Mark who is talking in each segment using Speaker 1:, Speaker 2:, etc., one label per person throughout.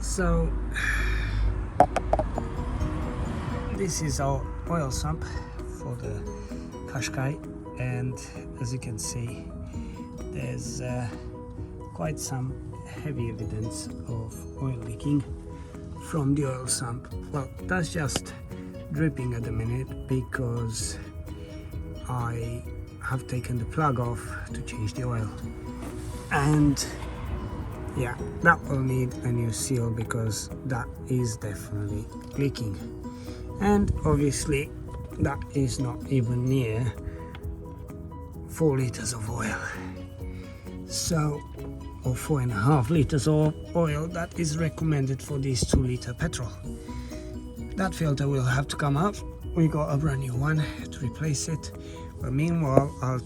Speaker 1: So this is our oil sump for the Qashqai, and as you can see there's quite some heavy evidence of oil leaking from the oil sump. Well, that's just dripping at the minute because I have taken the plug off to change the oil, and yeah, that will need a new seal because that is definitely leaking, and obviously that is not even near 4 liters of oil, so, or 4.5 liters of oil that is recommended for this 2-liter petrol. That filter will have to come out. We got a brand new one to replace it, but meanwhile I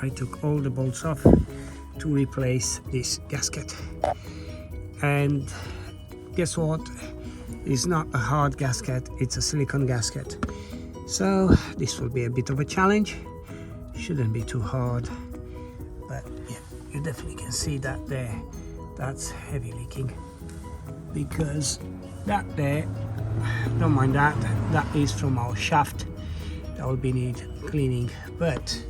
Speaker 1: took all the bolts off to replace this gasket, and guess what, it's not a hard gasket, it's a silicone gasket, so this will be a bit of a challenge. Shouldn't be too hard, but yeah, you definitely can see that there, that's heavy leaking, because that there, don't mind that, that is from our shaft, that will be need cleaning, but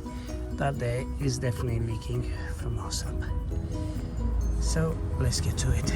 Speaker 1: that there is definitely leaking from our sump. So let's get to it.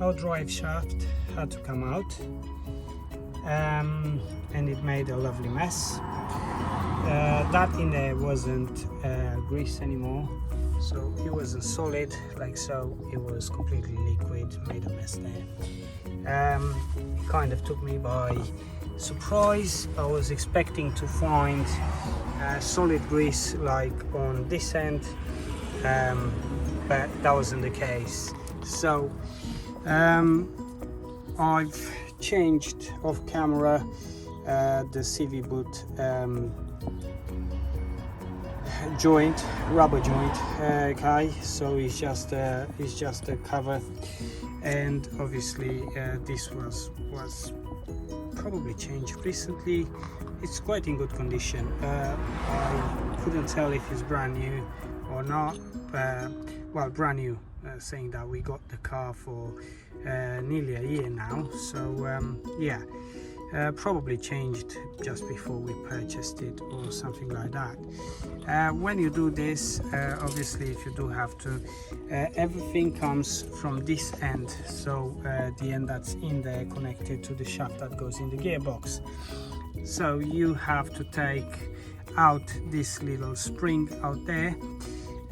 Speaker 1: our drive shaft had to come out, and it made a lovely mess. That in there wasn't grease anymore, so it wasn't solid like so, it was completely liquid, made a mess there. It kind of took me by surprise. I was expecting to find solid grease like on this end, but that wasn't the case. So I've changed off camera the CV boot joint, rubber joint, okay, so it's just a cover, and obviously this was probably changed recently. It's quite in good condition. I couldn't tell if it's brand new or not, well, brand new, saying that we got the car for nearly a year now, so yeah, probably changed just before we purchased it or something like that. When you do this, obviously if you do have to, everything comes from this end, so the end that's in there connected to the shaft that goes in the gearbox. So you have to take out this little spring out there,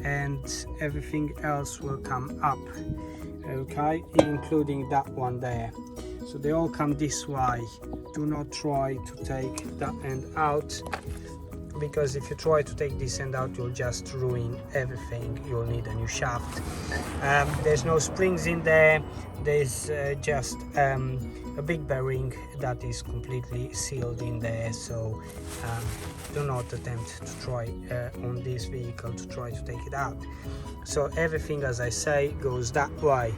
Speaker 1: and everything else will come up, okay, including that one there. So they all come this way. Do not try to take that end out, because if you try to take this end out, you'll just ruin everything. You'll need a new shaft. There's no springs in there. There's just a big bearing that is completely sealed in there, so do not attempt to try on this vehicle to try to take it out. So everything, as I say, goes that way.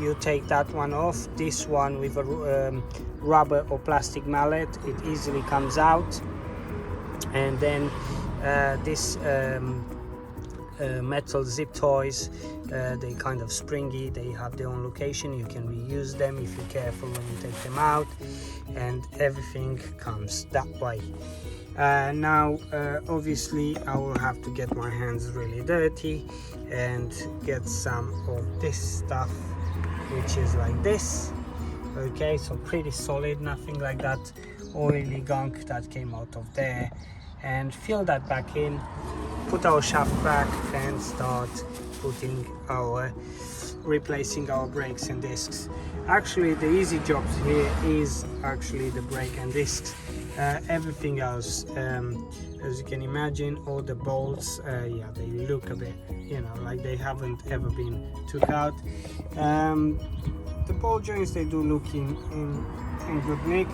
Speaker 1: You take that one off. This one with a rubber or plastic mallet, it easily comes out, and then this metal zip ties, they kind of springy, they have their own location. You can reuse them if you're careful when you take them out, and everything comes that way. Now obviously I will have to get my hands really dirty and get some of this stuff, which is like this, okay, so pretty solid, nothing like that oily gunk that came out of there, and fill that back in, put our shaft back, and start replacing our brakes and discs. Actually the easy jobs here is actually the brake and discs. Everything else, as you can imagine, all the bolts, yeah, they look a bit, you know, like they haven't ever been took out. The ball joints, they do look in good nick.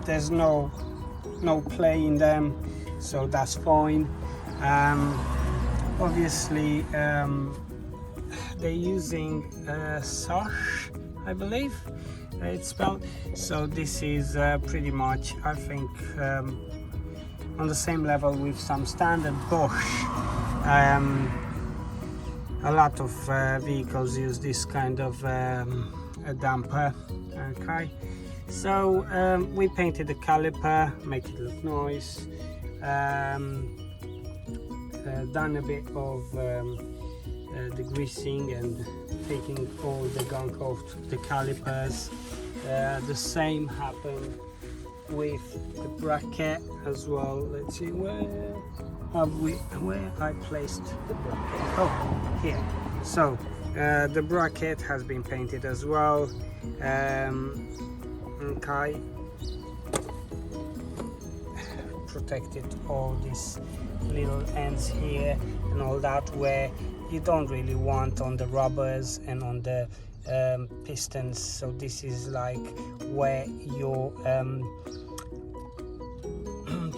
Speaker 1: There's no play in them, so that's fine. Obviously they're using Sash, I believe it's spelled, so this is pretty much, I think, on the same level with some standard Bosch. A lot of vehicles use this kind of a damper, okay. So we painted the caliper, make it look nice, done a bit of the greasing and taking all the gunk off the calipers. The same happened with the bracket as well. Let's see, where I placed the bracket. Oh, here. So the bracket has been painted as well. Okay, protected all these little ends here and all that, where you don't really want on the rubbers and on the pistons. So this is like where your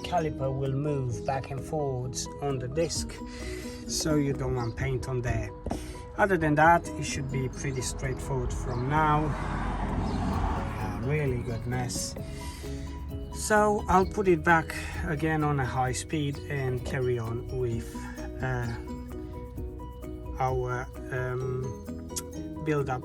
Speaker 1: caliper will move back and forwards on the disc, so you don't want paint on there. Other than that, it should be pretty straightforward from now. Really good mess. So I'll put it back again on a high speed and carry on with our build up.